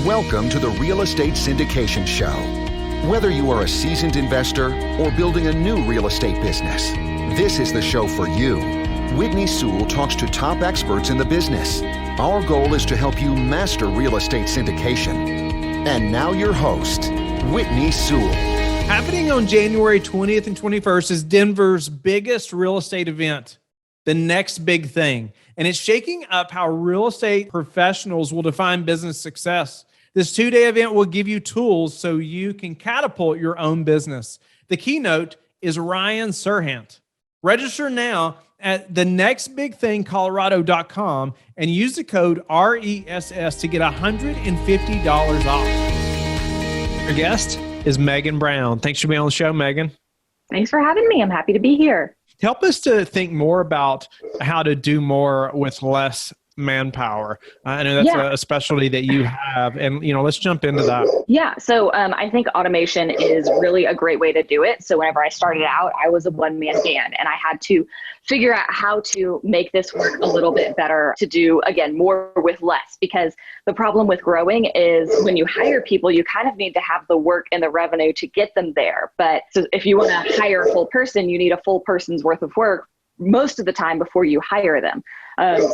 Welcome to the Real Estate Syndication Show. Whether you are a seasoned investor or building a new real estate business, this is the show for you. Whitney Sewell talks to top experts in the business. Our goal is to help you master real estate syndication. And now your host, Whitney Sewell. Happening on January 20th and 21st is Denver's biggest real estate event, the next big thing. And it's shaking up how real estate professionals will define business success. This two-day event will give you tools so you can catapult your own business. The keynote is Ryan Serhant. Register now at thenextbigthingcolorado.com and use the code RESS to get $150 off. Your guest is Megan Brown. Thanks for being on the show, Megan. Thanks for having me. I'm happy to be here. Help us to think more about how to do more with less manpower. I know that's a specialty that you have, and let's jump into that. Yeah. So I think automation is really a great way to do it. So whenever I started out, I was a one-man band, and I had to figure out how to make this work a little bit better to do, again, more with less, because the problem with growing is when you hire people, you kind of need to have the work and the revenue to get them there. But so if you want to hire a full person, you need a full person's worth of work most of the time before you hire them.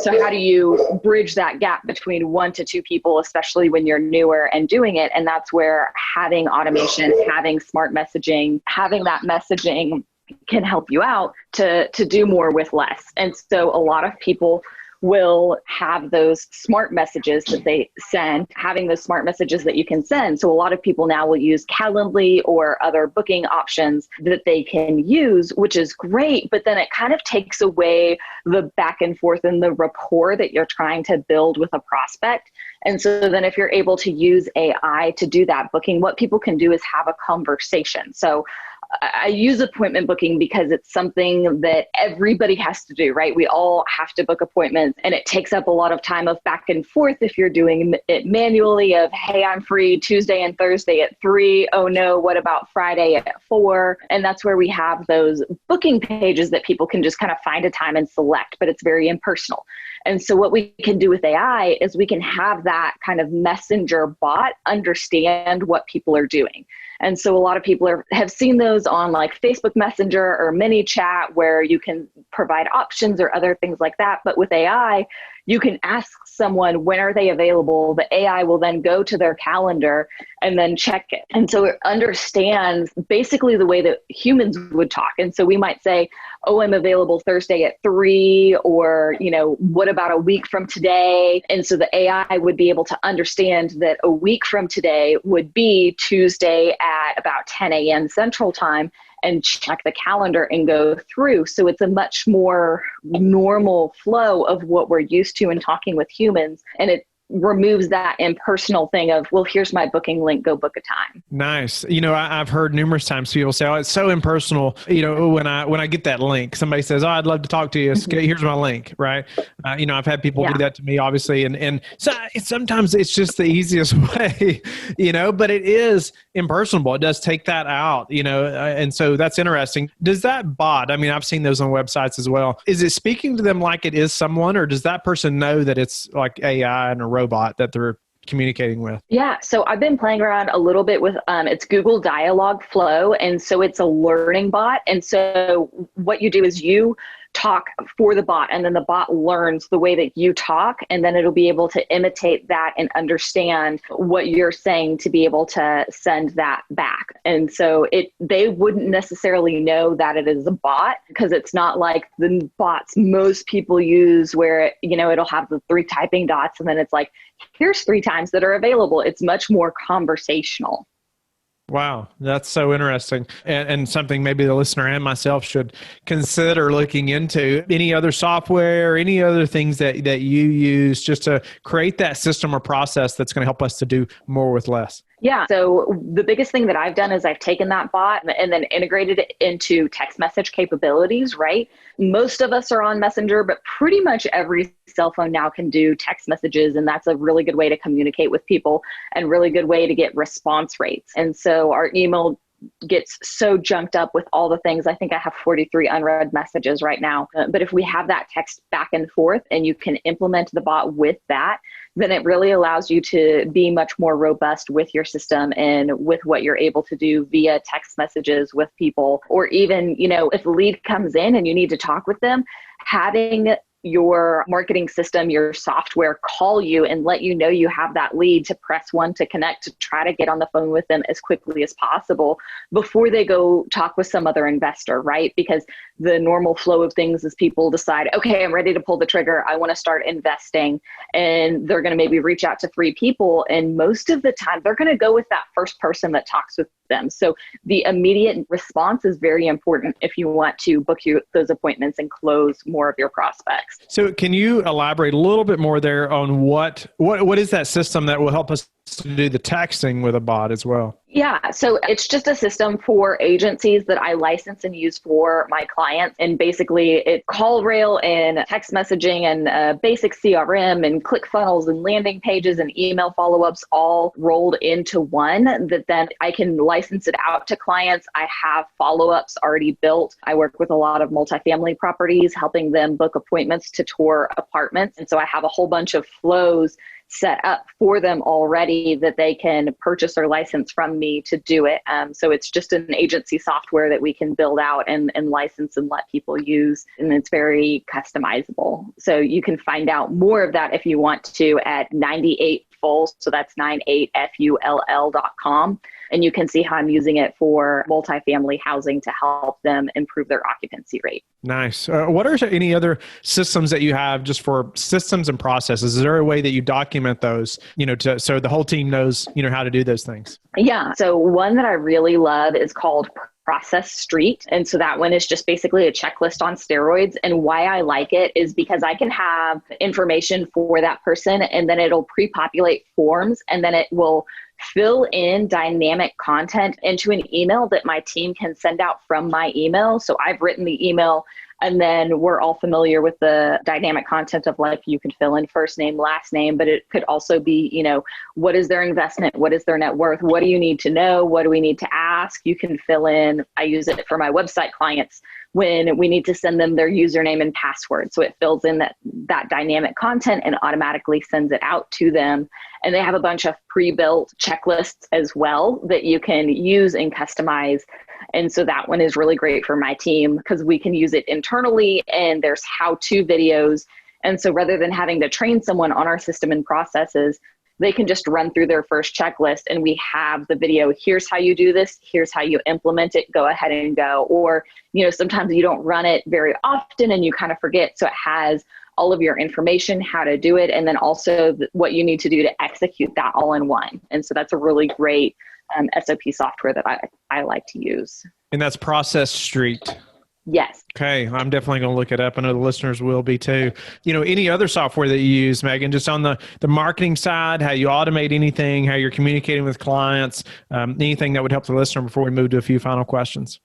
So how do you bridge that gap between 1 to 2 people, especially when you're newer and doing it? And that's where having automation, having smart messaging, having that messaging can help you out to do more with less. And so a lot of people will have those smart messages that they send, having those smart messages that you can send. So a lot of people now will use Calendly or other booking options that they can use, which is great, but then it kind of takes away the back and forth and the rapport that you're trying to build with a prospect. And so then if you're able to use AI to do that booking, what people can do is have a conversation. So I use appointment booking because it's something that everybody has to do, right? We all have to book appointments, and it takes up a lot of time of back and forth if you're doing it manually of, hey, I'm free Tuesday and Thursday at 3. Oh no, what about Friday at 4? And that's where we have those booking pages that people can just kind of find a time and select, but it's very impersonal. And so what we can do with AI is we can have that kind of messenger bot understand what people are doing. And so a lot of people have seen those on like Facebook Messenger or Mini Chat where you can provide options or other things like that. But with AI, you can ask someone, when are they available? The AI will then go to their calendar and then check it. And so it understands basically the way that humans would talk. And so we might say, oh, I'm available Thursday at 3, or, what about a week from today? And so the AI would be able to understand that a week from today would be Tuesday at about 10 a.m. Central Time, and check the calendar and go through. So it's a much more normal flow of what we're used to in talking with humans. And it removes that impersonal thing of, well, here's my booking link, go book a time. Nice. I've heard numerous times people say, oh, it's so impersonal. When I get that link, somebody says, oh, I'd love to talk to you. Here's my link. Right. I've had people do that to me, obviously. And so sometimes it's just the easiest way, but it is impersonal. It does take that out, and so that's interesting. Does that bot, I've seen those on websites as well. Is it speaking to them like it is someone, or does that person know that it's like AI and a robot that they're communicating with? Yeah. So I've been playing around a little bit with, it's Google Dialogflow. And so it's a learning bot. And so what you do is you talk for the bot, and then the bot learns the way that you talk, and then it'll be able to imitate that and understand what you're saying to be able to send that back. And so they wouldn't necessarily know that it is a bot, because it's not like the bots most people use where, it'll have the 3 typing dots and then it's like, here's 3 times that are available. It's much more conversational. Wow, that's so interesting, and something maybe the listener and myself should consider looking into. Any other software, any other things that you use just to create that system or process that's going to help us to do more with less? Yeah. So the biggest thing that I've done is I've taken that bot and then integrated it into text message capabilities, right? Most of us are on Messenger, but pretty much every cell phone now can do text messages. And that's a really good way to communicate with people and really good way to get response rates. And so our email gets so junked up with all the things. I think I have 43 unread messages right now. But if we have that text back and forth and you can implement the bot with that, then it really allows you to be much more robust with your system and with what you're able to do via text messages with people. Or even, if the lead comes in and you need to talk with them, having your marketing system, your software call you and let you know you have that lead, to press 1 to connect, to try to get on the phone with them as quickly as possible before they go talk with some other investor, right? Because the normal flow of things is people decide, okay, I'm ready to pull the trigger. I want to start investing. And they're going to maybe reach out to 3 people. And most of the time, they're going to go with that first person that talks with them. So the immediate response is very important if you want to book those appointments and close more of your prospects. So can you elaborate a little bit more there on what is that system that will help us to do the texting with a bot as well? Yeah, so it's just a system for agencies that I license and use for my clients. And basically it's CallRail and text messaging and basic CRM and ClickFunnels and landing pages and email follow-ups all rolled into one that then I can license it out to clients. I have follow-ups already built. I work with a lot of multifamily properties, helping them book appointments to tour apartments. And so I have a whole bunch of flows set up for them already that they can purchase or license from me to do it. So it's just an agency software that we can build out and license and let people use. And it's very customizable. So you can find out more of that if you want to at 98full. So that's 98full.com. And you can see how I'm using it for multifamily housing to help them improve their occupancy rate. Nice. What are any other systems that you have just for systems and processes? Is there a way that you document those, so the whole team knows, how to do those things? Yeah. So one that I really love is called Process Street. And so that one is just basically a checklist on steroids. And why I like it is because I can have information for that person and then it'll pre-populate forms and then it will fill in dynamic content into an email that my team can send out from my email. So I've written the email and then we're all familiar with the dynamic content of like, you can fill in first name, last name, but it could also be, what is their investment? What is their net worth? What do you need to know? What do we need to ask? You can fill in, I use it for my website clients when we need to send them their username and password. So it fills in that dynamic content and automatically sends it out to them. And they have a bunch of pre-built checklists as well that you can use and customize. And so that one is really great for my team because we can use it internally and there's how-to videos. And so rather than having to train someone on our system and processes, they can just run through their first checklist and we have the video. Here's how you do this. Here's how you implement it. Go ahead and go. Or, sometimes you don't run it very often and you kind of forget. So it has all of your information, how to do it, and then also what you need to do to execute that all in one. And so that's a really great SOP software that I like to use. And that's Process Street. Yes. Okay. I'm definitely going to look it up. I know the listeners will be too. Any other software that you use, Megan, just on the marketing side, how you automate anything, how you're communicating with clients, anything that would help the listener before we move to a few final questions?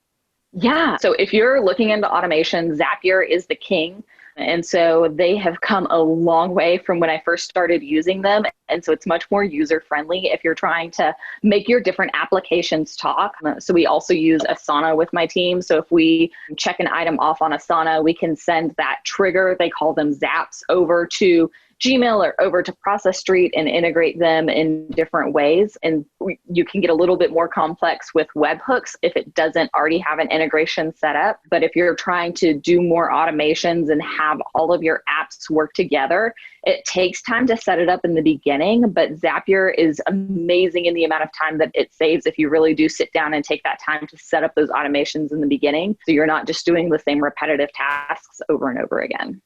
Yeah. So if you're looking into automation, Zapier is the king. And so they have come a long way from when I first started using them. And so it's much more user friendly if you're trying to make your different applications talk. So we also use Asana with my team. So if we check an item off on Asana, we can send that trigger, they call them zaps, over to Gmail or over to Process Street and integrate them in different ways. And you can get a little bit more complex with webhooks if it doesn't already have an integration set up. But if you're trying to do more automations and have all of your apps work together, it takes time to set it up in the beginning, but Zapier is amazing in the amount of time that it saves if you really do sit down and take that time to set up those automations in the beginning. So you're not just doing the same repetitive tasks over and over again.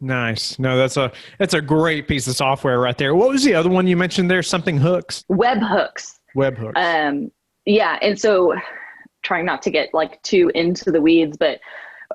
Nice. No, that's a great piece of software right there. What was the other one you mentioned there? Something hooks? Webhooks. Webhooks. Yeah. And so trying not to get too into the weeds, but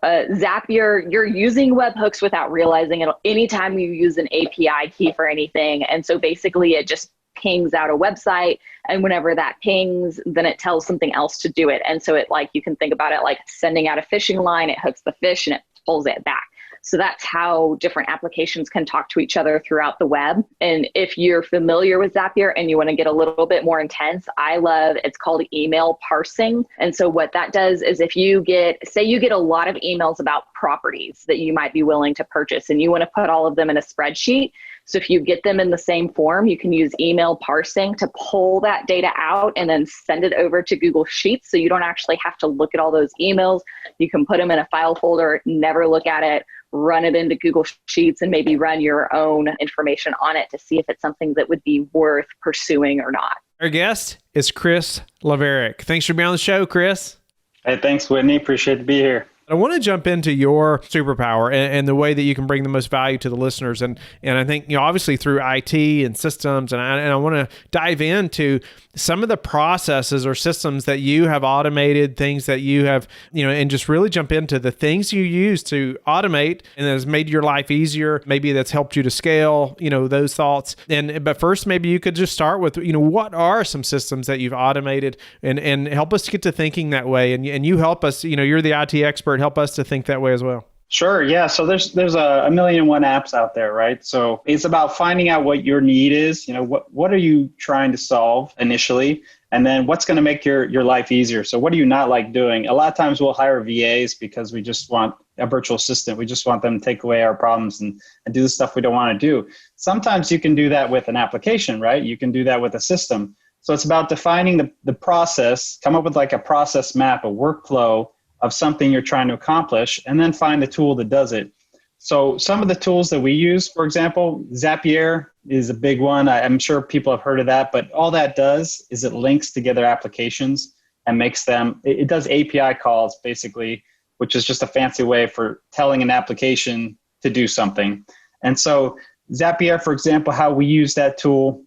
Zapier, you're using webhooks without realizing it anytime you use an API key for anything. And so basically it just pings out a website, and whenever that pings, then it tells something else to do it. And so it you can think about it like sending out a fishing line, it hooks the fish and it pulls it back. So that's how different applications can talk to each other throughout the web. And if you're familiar with Zapier and you want to get a little bit more intense, it's called email parsing. And so what that does is if you say you get a lot of emails about properties that you might be willing to purchase and you want to put all of them in a spreadsheet. So if you get them in the same form, you can use email parsing to pull that data out and then send it over to Google Sheets. So you don't actually have to look at all those emails. You can put them in a file folder, never look at it, run it into Google Sheets, and maybe run your own information on it to see if it's something that would be worth pursuing or not. Our guest is Chris Levarek. Thanks for being on the show, Chris. Hey, thanks, Whitney. Appreciate to be here. I want to jump into your superpower and the way that you can bring the most value to the listeners. And I think, obviously through IT and systems, and I want to dive into some of the processes or systems that you have automated, things that you have, and just really jump into the things you use to automate and that has made your life easier. Maybe that's helped you to scale, those thoughts. But first, maybe you could just start with, what are some systems that you've automated and help us get to thinking that way. And you help us, you're the IT expert, help us to think that way as well. Sure. Yeah. So there's a million and one apps out there, right? So it's about finding out what your need is. What are you trying to solve initially? And then what's going to make your life easier? So what do you not like doing? A lot of times we'll hire VAs because we just want a virtual assistant. We just want them to take away our problems and do the stuff we don't want to do. Sometimes you can do that with an application, right? You can do that with a system. So it's about defining the process, come up with like a process map, a workflow of something you're trying to accomplish, and then find the tool that does it. So some of the tools that we use, for example, Zapier is a big one. I'm sure people have heard of that, but all that does is it links together applications and makes them, it does API calls basically, which is just a fancy way for telling an application to do something. And so Zapier, for example, how we use that tool,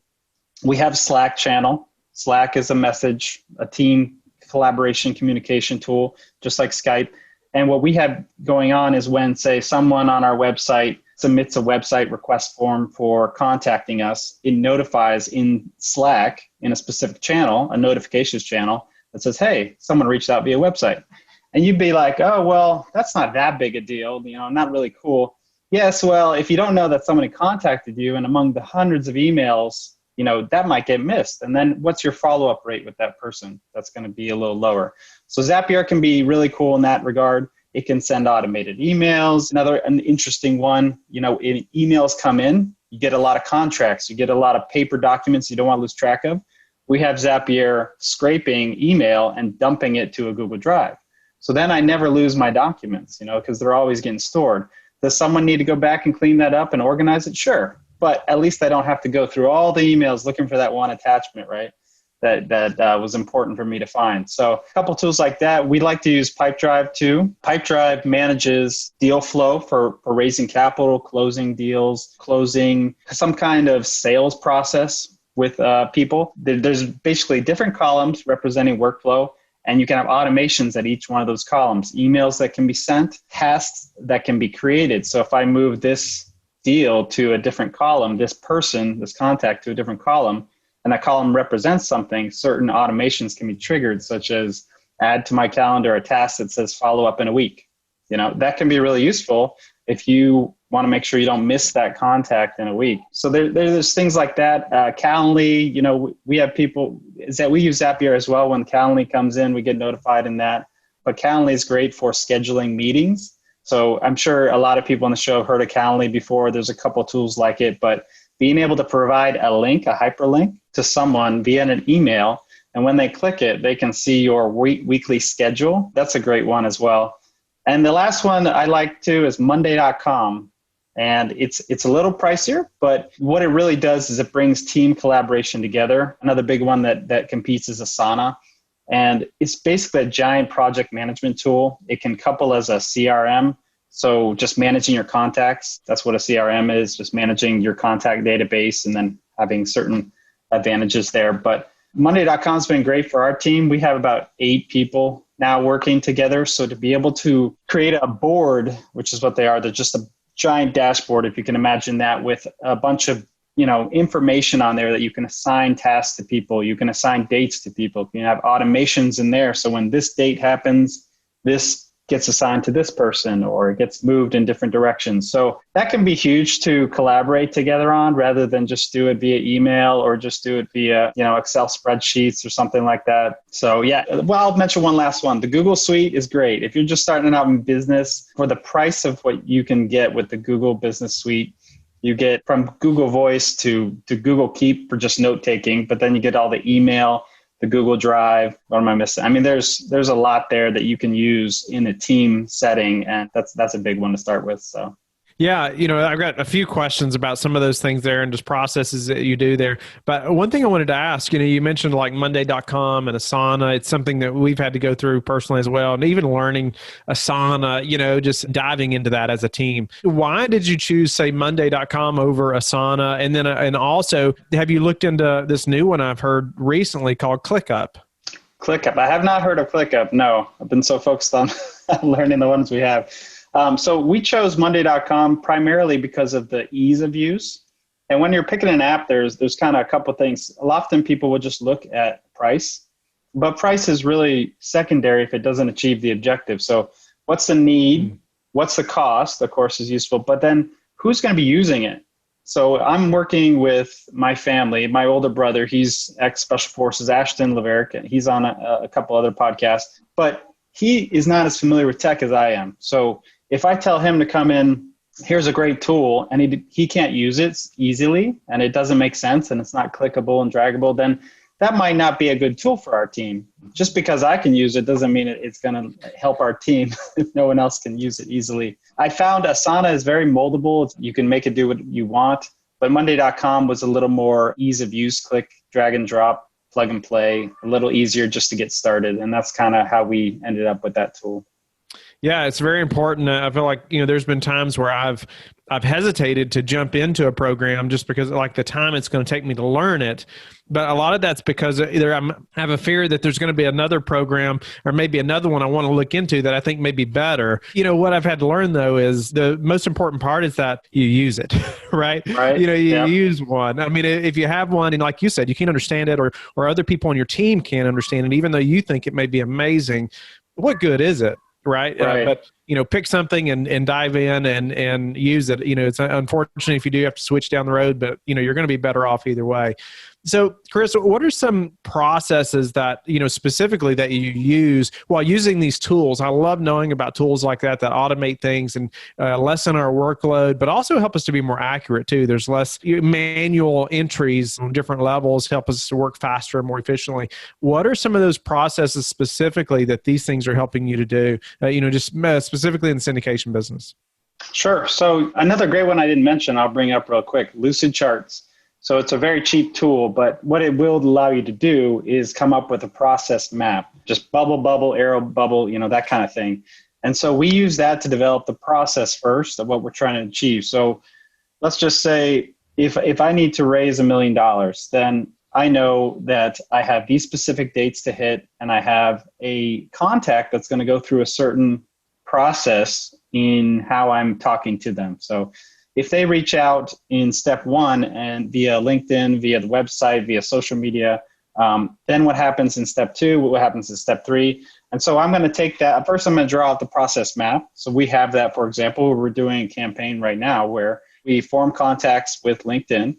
we have Slack channel. Slack is a team collaboration communication tool, just like Skype. And what we have going on is when, say, someone on our website submits a website request form for contacting us, it notifies in Slack, in a specific channel, a notifications channel, that says, hey, someone reached out via website. And you'd be like, oh, well, that's not that big a deal, not really cool. Yes, well, if you don't know that somebody contacted you, and among the hundreds of emails, that might get missed. And then what's your follow-up rate with that person? That's going to be a little lower. So Zapier can be really cool in that regard. It can send automated emails. An interesting one, emails come in, you get a lot of contracts, you get a lot of paper documents you don't want to lose track of. We have Zapier scraping email and dumping it to a Google Drive. So then I never lose my documents, because they're always getting stored. Does someone need to go back and clean that up and organize it? Sure. But at least I don't have to go through all the emails looking for that one attachment, right? That was important for me to find. So a couple tools like that. We like to use Pipedrive too. Pipedrive manages deal flow for raising capital, closing deals, closing some kind of sales process with people. There's basically different columns representing workflow, and you can have automations at each one of those columns. Emails that can be sent, tasks that can be created. So if I move this deal to a different column, this contact to a different column, and that column represents something, certain automations can be triggered, such as add to my calendar a task that says follow up in a week. That can be really useful if you want to make sure you don't miss that contact in a week. So there's things like that. Calendly, we have people that we use Zapier as well. When Calendly comes in, we get notified in that. But Calendly is great for scheduling meetings. So I'm sure a lot of people on the show have heard of Calendly before. There's a couple of tools like it, but being able to provide a link, a hyperlink to someone via an email, and when they click it, they can see your weekly schedule. That's a great one as well. And the last one I like too is Monday.com. And it's a little pricier, but what it really does is it brings team collaboration together. Another big one that competes is Asana. And it's basically a giant project management tool. It can couple as a CRM. So just managing your contacts, that's what a CRM is, just managing your contact database and then having certain advantages there. But Monday.com has been great for our team. We have about 8 people now working together. So to be able to create a board, which is what they are, they're just a giant dashboard, if you can imagine that, with a bunch of information on there that you can assign tasks to people. You can assign dates to people. You can have automations in there. So when this date happens, this gets assigned to this person or gets moved in different directions. So that can be huge to collaborate together on rather than just do it via email or just do it via, Excel spreadsheets or something like that. So yeah, well, I'll mention one last one. The Google Suite is great. If you're just starting out in business, for the price of what you can get with the Google Business Suite, you get from Google Voice to Google Keep for just note taking, but then you get all the email, the Google Drive. What am I missing? I mean, there's a lot there that you can use in a team setting, and that's a big one to start with. So. Yeah, I've got a few questions about some of those things there and just processes that you do there. But one thing I wanted to ask, you mentioned like Monday.com and Asana. It's something that we've had to go through personally as well. And even learning Asana, just diving into that as a team. Why did you choose, say, Monday.com over Asana? And then, and also, have you looked into this new one I've heard recently called ClickUp? ClickUp. I have not heard of ClickUp. No, I've been so focused on learning the ones we have. So we chose Monday.com primarily because of the ease of use. And when you're picking an app, there's kind of a couple of things. Often people will just look at price, but price is really secondary if it doesn't achieve the objective. So what's the need? What's the cost? Of course, is useful, but then who's going to be using it? So I'm working with my family. My older brother, he's ex-Special Forces, Ashton Levarek, and he's on a couple other podcasts, but he is not as familiar with tech as I am. So if I tell him to come in, here's a great tool, and he can't use it easily, and it doesn't make sense, and it's not clickable and draggable, then that might not be a good tool for our team. Just because I can use it doesn't mean it's going to help our team if no one else can use it easily. I found Asana is very moldable. You can make it do what you want, but Monday.com was a little more ease of use, click, drag and drop, plug and play, a little easier just to get started. And that's kind of how we ended up with that tool. Yeah, it's very important. I feel like, there's been times where I've hesitated to jump into a program just because like the time it's going to take me to learn it. But a lot of that's because either I have a fear that there's going to be another program or maybe another one I want to look into that I think may be better. What I've had to learn though is the most important part is that you use it, right? Right. You use one. I mean, if you have one and like you said, you can't understand it or other people on your team can't understand it, even though you think it may be amazing, what good is it? Right. But, pick something and dive in and use it. It's unfortunate if you do have to switch down the road, but, you're going to be better off either way. So, Chris, what are some processes that, specifically that you use while using these tools? I love knowing about tools like that automate things and lessen our workload, but also help us to be more accurate too. There's less manual entries on different levels, help us to work faster and more efficiently. What are some of those processes specifically that these things are helping you to do, specifically in the syndication business? Sure. So another great one I didn't mention, I'll bring up real quick, Lucid Charts. So it's a very cheap tool, but what it will allow you to do is come up with a process map, just bubble, arrow, bubble, that kind of thing. And so we use that to develop the process first of what we're trying to achieve. So let's just say if I need to raise $1 million, then I know that I have these specific dates to hit, and I have a contact that's going to go through a certain process in how I'm talking to them. So if they reach out in step 1 and via LinkedIn, via the website, via social media, then what happens in step 2, what happens in step 3. And so I'm going to take that. First, I'm going to draw out the process map. So we have that, for example, we're doing a campaign right now where we form contacts with LinkedIn,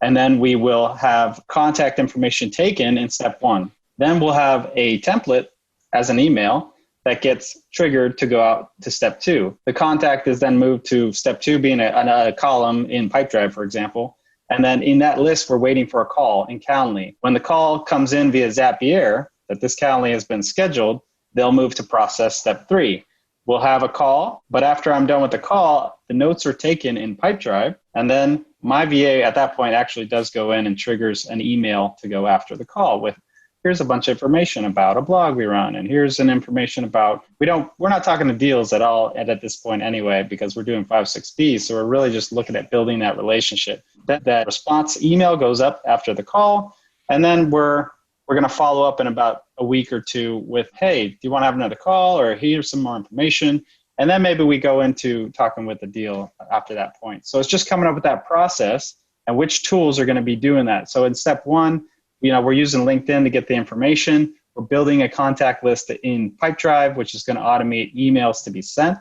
and then we will have contact information taken in step 1. Then we'll have a template as an email that gets triggered to go out to step 2. The contact is then moved to step 2, being a column in Pipedrive, for example. And then in that list, we're waiting for a call in Calendly. When the call comes in via Zapier, that this Calendly has been scheduled, they'll move to process step 3. We'll have a call, but after I'm done with the call, the notes are taken in Pipedrive, and then my VA at that point actually does go in and triggers an email to go after the call with, here's a bunch of information about a blog we run, and here's an information about, we're not talking to deals at all at this point anyway, because we're doing 5-6Bs. So we're really just looking at building that relationship. That response email goes up after the call, and then we're going to follow up in about a week or two with, hey, do you want to have another call, or here's some more information? And then maybe we go into talking with the deal after that point. So it's just coming up with that process and which tools are going to be doing that. So in step 1, we're using LinkedIn to get the information. We're building a contact list in Pipedrive, which is going to automate emails to be sent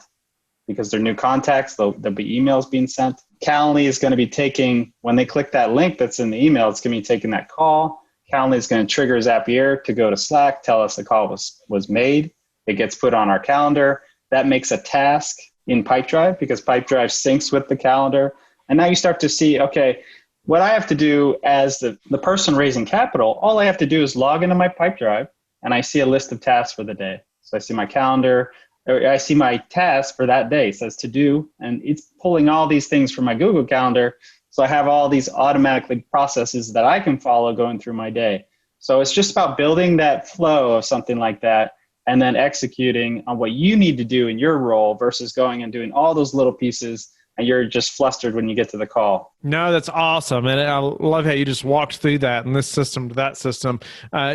because they're new contacts. There'll be emails being sent. Calendly is going to be taking, when they click that link that's in the email, it's going to be taking that call. Calendly is going to trigger Zapier to go to Slack, tell us the call was made. It gets put on our calendar. That makes a task in Pipedrive because Pipedrive syncs with the calendar. And now you start to see, okay, what I have to do as the person raising capital, all I have to do is log into my Pipedrive and I see a list of tasks for the day. So I see my calendar, or I see my task for that day. It says to do, and it's pulling all these things from my Google Calendar. So I have all these automatically processes that I can follow going through my day. So it's just about building that flow of something like that and then executing on what you need to do in your role versus going and doing all those little pieces and you're just flustered when you get to the call. No, that's awesome. And I love how you just walked through that and this system to that system.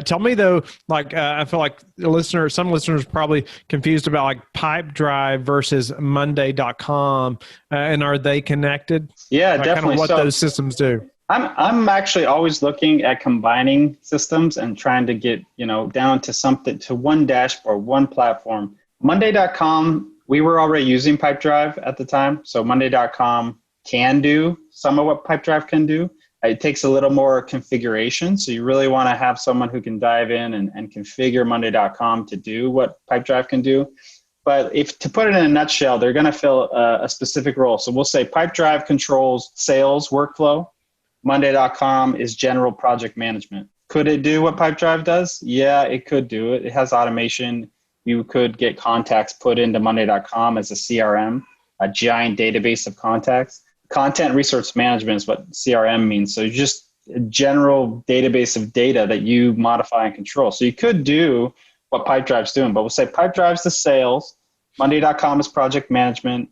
Tell me though, I feel like some listeners are probably confused about like Pipedrive versus Monday.com. And are they connected? Yeah, definitely. Kind of what those systems do. I'm actually always looking at combining systems and trying to get, down to one dashboard, one platform. Monday.com, we were already using Pipedrive at the time. So Monday.com can do some of what Pipedrive can do. It takes a little more configuration. So you really want to have someone who can dive in and configure Monday.com to do what Pipedrive can do. But to put it in a nutshell, they're going to fill a specific role. So we'll say Pipedrive controls sales workflow. Monday.com is general project management. Could it do what Pipedrive does? Yeah, it could do it. It has automation. You could get contacts put into Monday.com as a CRM, a giant database of contacts. Content resource management is what CRM means. So just a general database of data that you modify and control. So you could do what Pipedrive's doing, but we'll say Pipedrive's the sales, Monday.com is project management,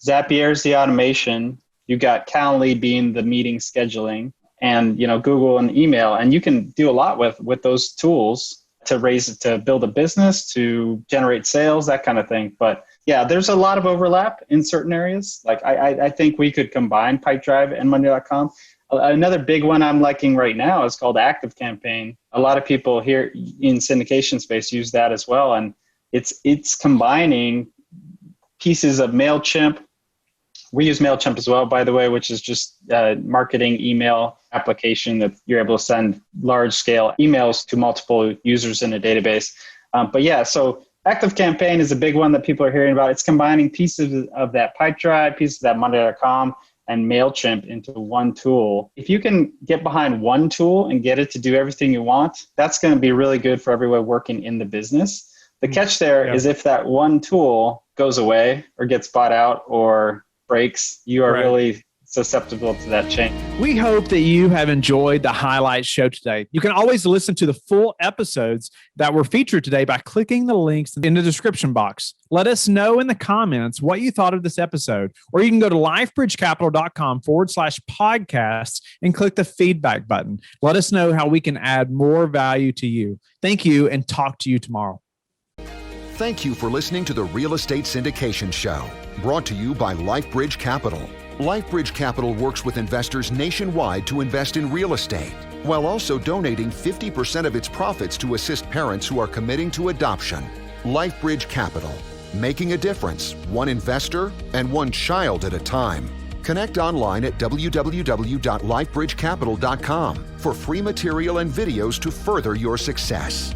Zapier is the automation, you got Calendly being the meeting scheduling, and Google and email, and you can do a lot with those tools to build a business, to generate sales, that kind of thing. But yeah, there's a lot of overlap in certain areas. Like I think we could combine Pipedrive and Monday.com. Another big one I'm liking right now is called ActiveCampaign. A lot of people here in syndication space use that as well. And it's combining pieces of MailChimp. We use MailChimp as well, by the way, which is just a marketing email application that you're able to send large-scale emails to multiple users in a database. But yeah, so ActiveCampaign is a big one that people are hearing about. It's combining pieces of that Pipedrive, pieces of that Monday.com, and MailChimp into one tool. If you can get behind one tool and get it to do everything you want, that's going to be really good for everyone working in the business. The catch there is if that one tool goes away or gets bought out or breaks, you are really susceptible to that change. We hope that you have enjoyed the highlight show today. You can always listen to the full episodes that were featured today by clicking the links in the description box. Let us know in the comments what you thought of this episode, or you can go to lifebridgecapital.com/podcasts and click the feedback button. Let us know how we can add more value to you. Thank you, and talk to you tomorrow. Thank you for listening to the Real Estate Syndication Show, brought to you by LifeBridge Capital. LifeBridge Capital works with investors nationwide to invest in real estate, while also donating 50% of its profits to assist parents who are committing to adoption. LifeBridge Capital, making a difference, one investor and one child at a time. Connect online at www.lifebridgecapital.com for free material and videos to further your success.